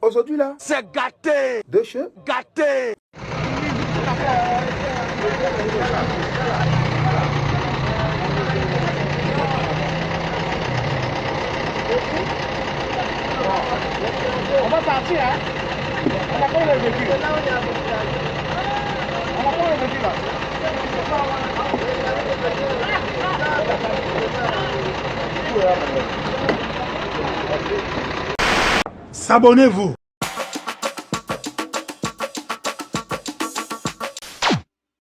Aujourd'hui là, c'est gâté. deux cheveux. Gâté. On va partir, hein? On n'a pas le véhicule. On n'a pas le véhicule, là. S'abonnez-vous.